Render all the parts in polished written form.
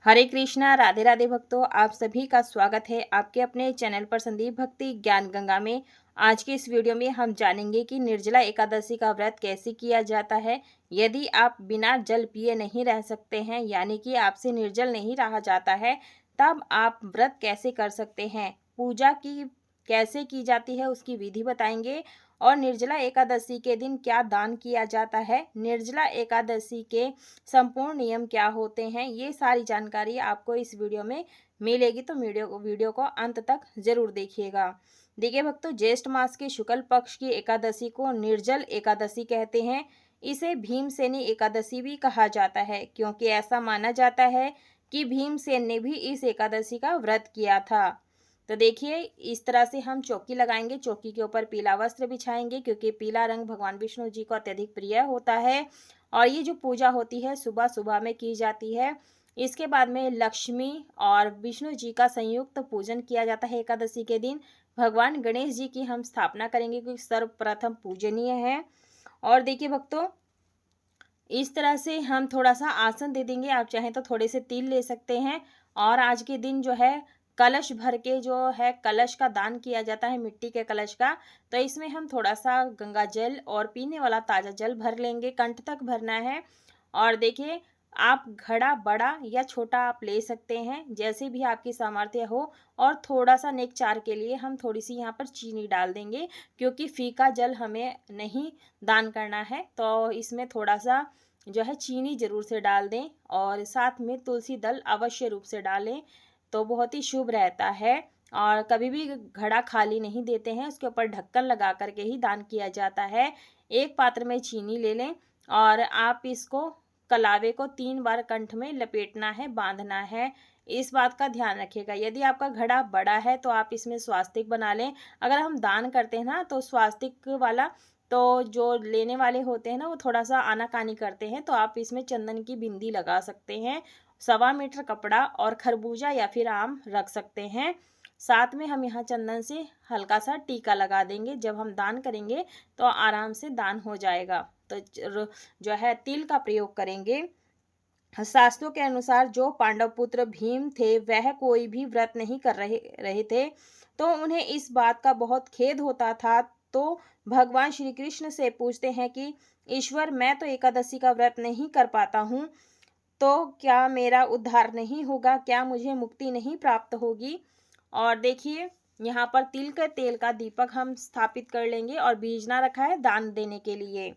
हरे कृष्णा, राधे राधे भक्तों, आप सभी का स्वागत है आपके अपने चैनल पर संदीप भक्ति ज्ञान गंगा में। आज के इस वीडियो में हम जानेंगे कि निर्जला एकादशी का व्रत कैसे किया जाता है। यदि आप बिना जल पिए नहीं रह सकते हैं, यानी कि आपसे निर्जल नहीं रहा जाता है, तब आप व्रत कैसे कर सकते हैं, पूजा की कैसे की जाती है उसकी विधि बताएंगे, और निर्जला एकादशी के दिन क्या दान किया जाता है, निर्जला एकादशी के संपूर्ण नियम क्या होते हैं, ये सारी जानकारी आपको इस वीडियो में मिलेगी। तो वीडियो को अंत तक जरूर देखिएगा। देखिए भक्तों, ज्येष्ठ मास के शुक्ल पक्ष की एकादशी को निर्जल एकादशी कहते हैं। इसे भीमसेनी एकादशी भी कहा जाता है, क्योंकि ऐसा माना जाता है कि भीमसेन ने भी इस एकादशी का व्रत किया था। तो देखिए, इस तरह से हम चौकी लगाएंगे, चौकी के ऊपर पीला वस्त्र बिछाएंगे, क्योंकि पीला रंग भगवान विष्णु जी को अत्यधिक प्रिय होता है। और ये जो पूजा होती है सुबह सुबह में की जाती है। इसके बाद में लक्ष्मी और विष्णु जी का संयुक्त पूजन किया जाता है एकादशी के दिन। भगवान गणेश जी की हम स्थापना करेंगे, क्योंकि सर्वप्रथम पूजनीय है। और देखिए भक्तों, इस तरह से हम थोड़ा सा आसन दे देंगे, आप चाहें तो थोड़े से तिल ले सकते हैं। और आज के दिन जो है कलश भर के जो है कलश का दान किया जाता है, मिट्टी के कलश का। तो इसमें हम थोड़ा सा गंगा जल और पीने वाला ताज़ा जल भर लेंगे, कंठ तक भरना है। और देखिए, आप घड़ा बड़ा या छोटा आप ले सकते हैं, जैसे भी आपकी सामर्थ्य हो। और थोड़ा सा नेक चार के लिए हम थोड़ी सी यहाँ पर चीनी डाल देंगे, क्योंकि फीका जल हमें नहीं दान करना है। तो इसमें थोड़ा सा जो है चीनी ज़रूर से डाल दें, और साथ में तुलसी दल अवश्य रूप से डालें, तो बहुत ही शुभ रहता है। और कभी भी घड़ा खाली नहीं देते हैं, उसके ऊपर ढक्कन लगा करके ही दान किया जाता है। एक पात्र में चीनी ले लें, और आप इसको कलावे को 3 बार कंठ में लपेटना है, बांधना है। इस बात का ध्यान रखिएगा, यदि आपका घड़ा बड़ा है तो आप इसमें स्वास्तिक बना लें। अगर हम दान करते हैं ना, तो स्वास्तिक वाला, तो जो लेने वाले होते हैं ना, वो थोड़ा सा आनाकानी करते हैं, तो आप इसमें चंदन की बिंदी लगा सकते हैं। 1.25 मीटर कपड़ा और खरबूजा या फिर आम रख सकते हैं। साथ में हम यहाँ चंदन से हल्का सा टीका लगा देंगे। जब हम दान करेंगे तो आराम से दान हो जाएगा। तो जो है तिल का प्रयोग करेंगे। शास्त्रों के अनुसार जो पांडव पुत्र भीम थे, वह कोई भी व्रत नहीं कर रहे थे, तो उन्हें इस बात का बहुत खेद होता था। तो भगवान श्री कृष्ण से पूछते हैं कि ईश्वर, मैं तो एकादशी का व्रत नहीं कर पाता हूँ, तो क्या मेरा उद्धार नहीं होगा, क्या मुझे मुक्ति नहीं प्राप्त होगी। और देखिए, यहाँ पर तिल के तेल का दीपक हम स्थापित कर लेंगे, और बीजना रखा है दान देने के लिए।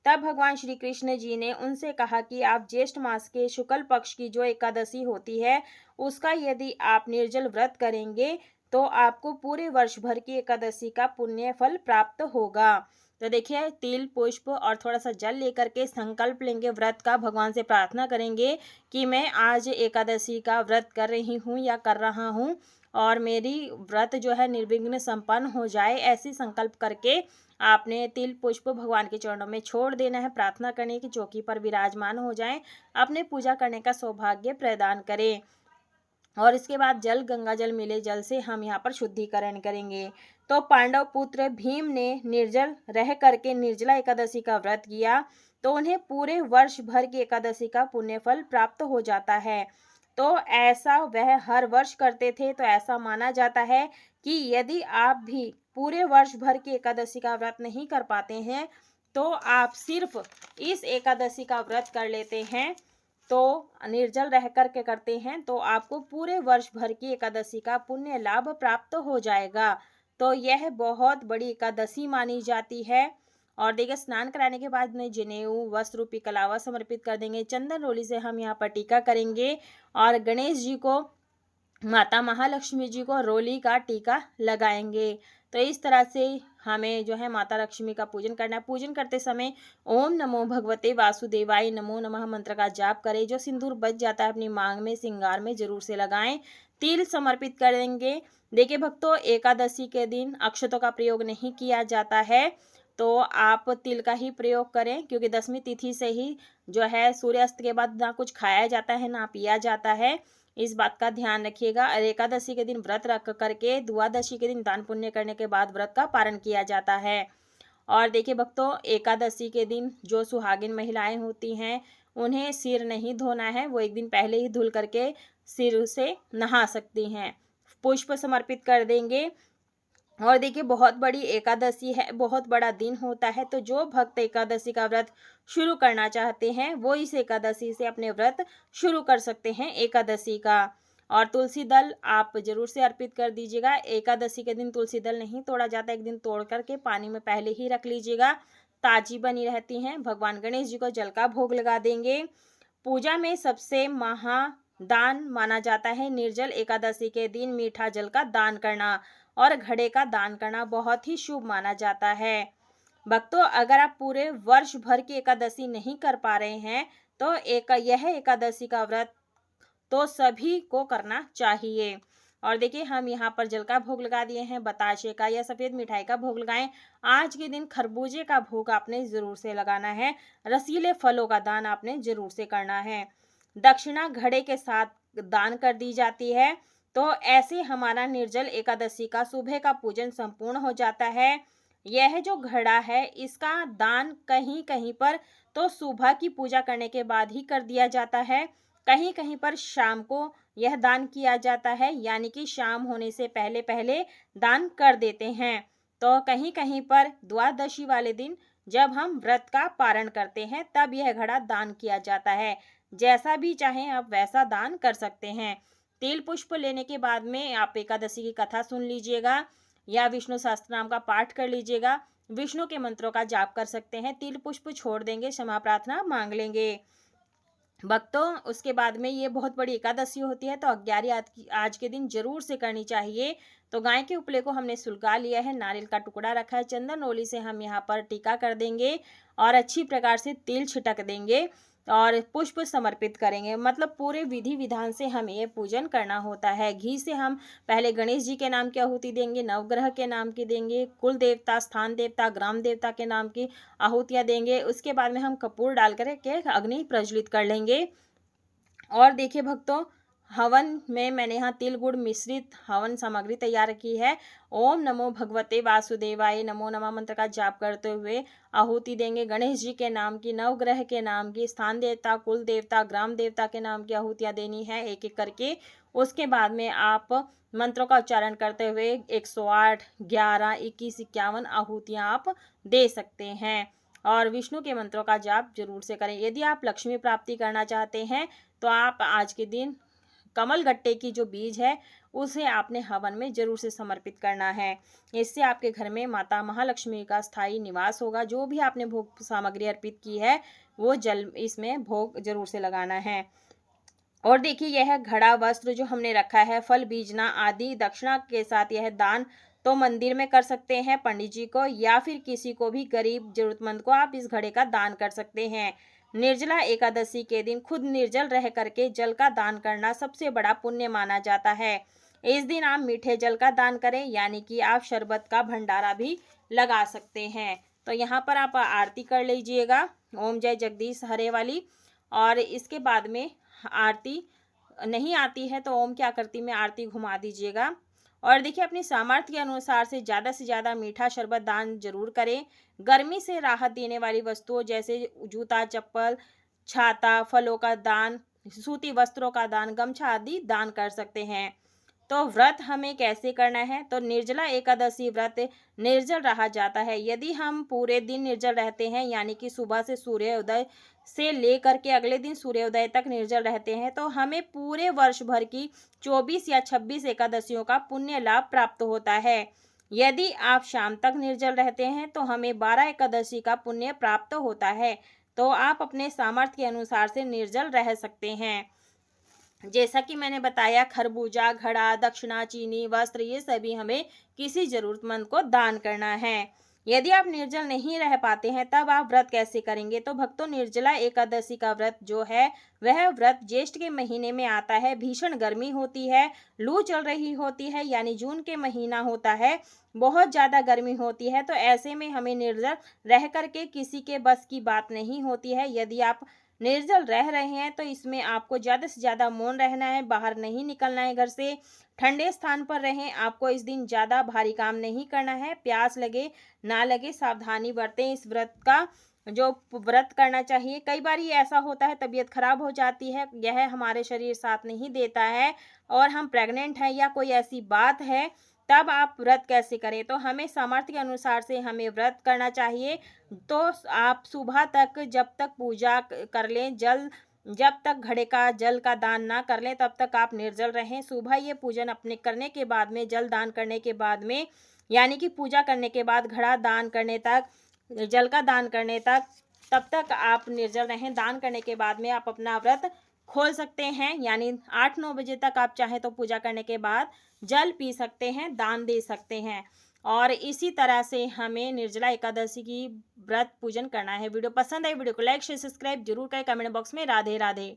तब भगवान श्री कृष्ण जी ने उनसे कहा कि आप ज्येष्ठ मास के शुक्ल पक्ष की जो एकादशी होती है, उसका यदि आप निर्जल व्रत करेंगे, तो आपको पूरे वर्ष भर की एकादशी का पुण्य फल प्राप्त होगा। तो देखिए, तिल पुष्प और थोड़ा सा जल लेकर के संकल्प लेंगे व्रत का, भगवान से प्रार्थना करेंगे कि मैं आज एकादशी का व्रत कर रही हूँ या कर रहा हूँ, और मेरी व्रत जो है निर्विघ्न संपन्न हो जाए। ऐसी संकल्प करके आपने तिल पुष्प भगवान के चरणों में छोड़ देना है। प्रार्थना करने की चौकी पर विराजमान हो जाएं, अपने पूजा करने का सौभाग्य प्रदान करें। और इसके बाद जल, गंगा जल मिले जल से हम यहाँ पर शुद्धिकरण करेंगे। तो पांडव पुत्र भीम ने निर्जल रह करके निर्जला एकादशी का व्रत किया, तो उन्हें पूरे वर्ष भर की एकादशी का पुण्य फल प्राप्त हो जाता है। तो ऐसा वह हर वर्ष करते थे। तो ऐसा माना जाता है कि यदि आप भी पूरे वर्ष भर की एकादशी का व्रत नहीं कर पाते हैं, तो आप सिर्फ इस एकादशी का व्रत कर लेते हैं, तो निर्जल रह कर के करते हैं, तो आपको पूरे वर्ष भर की एकादशी का पुण्य लाभ प्राप्त हो जाएगा। तो यह बहुत बड़ी एकादशी मानी जाती है। और देखिए, स्नान कराने के बाद में जनेऊ वस्त्र रूपी कलावा समर्पित कर देंगे। चंदन रोली से हम यहाँ पर टीका करेंगे, और गणेश जी को, माता महालक्ष्मी जी को रोली का टीका लगाएंगे। तो इस तरह से हमें जो है माता लक्ष्मी का पूजन करना है। पूजन करते समय ओम नमो भगवते वासुदेवाय नमो नमः मंत्र का जाप करें। जो सिंदूर बच जाता है अपनी मांग में, श्रृंगार में जरूर से लगाएं। तिल समर्पित करेंगे। देखिए भक्तों, एकादशी के दिन अक्षतों का प्रयोग नहीं किया जाता है, तो आप तिल का ही प्रयोग करें, क्योंकि 10वीं तिथि से ही जो है सूर्यास्त के बाद ना कुछ खाया जाता है ना पिया जाता है। इस बात का ध्यान रखिएगा। और एकादशी के दिन व्रत रख करके द्वादशी के दिन दान पुण्य करने के बाद व्रत का पारण किया जाता है। और देखिए भक्तों, एकादशी के दिन जो सुहागिन महिलाएं होती हैं, उन्हें सिर नहीं धोना है, वो एक दिन पहले ही धुल करके सिर से नहा सकती हैं। पुष्प समर्पित कर देंगे। और देखिए बहुत बड़ी एकादशी है, बहुत बड़ा दिन होता है, तो जो भक्त एकादशी का व्रत शुरू करना चाहते हैं वो इस एकादशी से अपने व्रत शुरू कर सकते हैं एकादशी का। और तुलसी दल आप जरूर से अर्पित कर दीजिएगा। एकादशी के दिन तुलसी दल नहीं तोड़ा जाता, एक दिन तोड़ करके पानी में पहले ही रख लीजिएगा, ताजी बनी रहती हैं। भगवान गणेश जी को जल का भोग लगा देंगे। पूजा में सबसे महादान माना जाता है निर्जल एकादशी के दिन मीठा जल का दान करना, और घड़े का दान करना बहुत ही शुभ माना जाता है। भक्तों, अगर आप पूरे वर्ष भर की एकादशी नहीं कर पा रहे हैं तो यह एकादशी का व्रत तो सभी को करना चाहिए। और देखिए हम यहाँ पर जल का भोग लगा दिए हैं, बताशे का या सफ़ेद मिठाई का भोग लगाएं। आज के दिन खरबूजे का भोग आपने ज़रूर से लगाना है। रसीले फलों का दान आपने ज़रूर से करना है। दक्षिणा घड़े के साथ दान कर दी जाती है। तो ऐसे हमारा निर्जल एकादशी का सुबह का पूजन संपूर्ण हो जाता है। यह जो घड़ा है इसका दान कहीं कहीं पर तो सुबह की पूजा करने के बाद ही कर दिया जाता है, कहीं कहीं पर शाम को यह दान किया जाता है, यानी कि शाम होने से पहले पहले दान कर देते हैं। तो कहीं कहीं पर द्वादशी वाले दिन जब हम व्रत का पारण करते हैं तब यह घड़ा दान किया जाता है। जैसा भी चाहें आप वैसा दान कर सकते हैं। तेल पुष्प लेने के बाद में आप एकादशी की कथा सुन लीजिएगा या विष्णु सहस्त्र नाम का पाठ कर लीजिएगा। विष्णु के मंत्रों का जाप कर सकते हैं। तिल पुष्प छोड़ देंगे, क्षमा प्रार्थना मांग लेंगे। भक्तों, उसके बाद में ये बहुत बड़ी एकादशी होती है तो अग्यारी आज के दिन जरूर से करनी चाहिए। तो गाय के उपले को हमने सुलगा लिया है, नारियल का टुकड़ा रखा है, चंदन ओली से हम यहाँ पर टीका कर देंगे और अच्छी प्रकार से तिल छिटक देंगे और पुष्प समर्पित करेंगे। मतलब पूरे विधि विधान से हमें ये पूजन करना होता है। घी से हम पहले गणेश जी के नाम की आहुति देंगे, नवग्रह के नाम की देंगे, कुल देवता, स्थान देवता, ग्राम देवता के नाम की आहुतियाँ देंगे। उसके बाद में हम कपूर डाल करके अग्नि प्रज्वलित कर लेंगे। और देखिए भक्तों, हवन में मैंने यहाँ तिल गुड़ मिश्रित हवन सामग्री तैयार की है। ओम नमो भगवते वासुदेवाय नमो नमः मंत्र का जाप करते हुए आहुति देंगे। गणेश जी के नाम की, नवग्रह के नाम की, स्थान देवता, कुल देवता, ग्राम देवता के नाम की आहुतियाँ देनी है एक एक करके। उसके बाद में आप मंत्रों का उच्चारण करते हुए 108, 11, 21, 51 आहुतियाँ आप दे सकते हैं। और विष्णु के मंत्रों का जाप जरूर से करें। यदि आप लक्ष्मी प्राप्ति करना चाहते हैं तो आप आज के दिन कमल गट्टे की जो बीज है उसे आपने हवन में जरूर से समर्पित करना है। इससे आपके घर में माता महालक्ष्मी का स्थायी निवास होगा। जो भी आपने भोग सामग्री अर्पित की है वो जल इसमें भोग जरूर से लगाना है। और देखिए यह घड़ा वस्त्र जो हमने रखा है, फल बीजना आदि दक्षिणा के साथ यह दान तो मंदिर में कर सकते हैं पंडित जी को, या फिर किसी को भी गरीब जरूरतमंद को आप इस घड़े का दान कर सकते हैं। निर्जला एकादशी के दिन खुद निर्जल रह करके जल का दान करना सबसे बड़ा पुण्य माना जाता है। इस दिन आप मीठे जल का दान करें, यानी कि आप शरबत का भंडारा भी लगा सकते हैं। तो यहाँ पर आप आरती कर लीजिएगा ओम जय जगदीश हरे वाली। और इसके बाद में आरती नहीं आती है तो ओम की आकृति में आरती घुमा दीजिएगा। और देखिए अपनी सामर्थ्य के अनुसार से ज़्यादा मीठा शरबत दान जरूर करें। गर्मी से राहत देने वाली वस्तुओं जैसे जूता, चप्पल, छाता, फलों का दान, सूती वस्त्रों का दान, गमछा आदि दान कर सकते हैं। तो व्रत हमें कैसे करना है, तो निर्जला एकादशी व्रत निर्जल रहा जाता है। यदि हम पूरे दिन निर्जल रहते हैं, यानी कि सुबह से सूर्योदय से लेकर के अगले दिन सूर्योदय तक निर्जल रहते हैं, तो हमें पूरे वर्ष भर की 24 या 26 एकादशियों का पुण्य लाभ प्राप्त होता है। यदि आप शाम तक निर्जल रहते हैं तो हमें 12 एकादशी का पुण्य प्राप्त होता है। तो आप अपने सामर्थ्य के अनुसार से निर्जल रह सकते हैं। जैसा कि मैंने बताया, खरबूजा, घड़ा, दक्षिणा, चीनी, वस्त्र, ये सभी हमें किसी जरूरतमंद को दान करना है। यदि आप निर्जल नहीं रह पाते हैं तब आप व्रत कैसे करेंगे, तो भक्तों निर्जला एकादशी का व्रत जो है वह व्रत ज्येष्ठ के महीने में आता है। भीषण गर्मी होती है, लू चल रही होती है, यानी जून के महीना होता है, बहुत ज़्यादा गर्मी होती है। तो ऐसे में हमें निर्जल रह करके किसी के बस की बात नहीं होती है। यदि आप निर्जल रह रहे हैं तो इसमें आपको ज़्यादा से ज़्यादा मौन रहना है, बाहर नहीं निकलना है घर से, ठंडे स्थान पर रहें। आपको इस दिन ज़्यादा भारी काम नहीं करना है, प्यास लगे ना लगे सावधानी बरतें इस व्रत का। जो व्रत करना चाहिए। कई बार ये ऐसा होता है तबीयत खराब हो जाती है, यह हमारे शरीर साथ नहीं देता है और हम प्रेग्नेंट हैं या कोई ऐसी बात है, तब आप व्रत कैसे करें? तो हमें सामर्थ्य के अनुसार से हमें व्रत करना चाहिए। तो आप सुबह तक जब तक पूजा कर लें, जब तक घड़े का जल का दान ना कर लें तब तक आप निर्जल रहें। सुबह ये पूजन अपने करने के बाद में, जल दान करने के बाद में, यानी कि पूजा करने के बाद घड़ा दान करने तक, जल का दान करने तक, तब तक आप निर्जल रहें। दान करने के बाद में आप अपना व्रत खोल सकते हैं, यानी 8-9 बजे तक आप चाहें तो पूजा करने के बाद जल पी सकते हैं, दान दे सकते हैं। और इसी तरह से हमें निर्जला एकादशी की व्रत पूजन करना है। वीडियो पसंद आई, वीडियो को लाइक शेयर सब्सक्राइब जरूर करें। कमेंट बॉक्स में राधे राधे।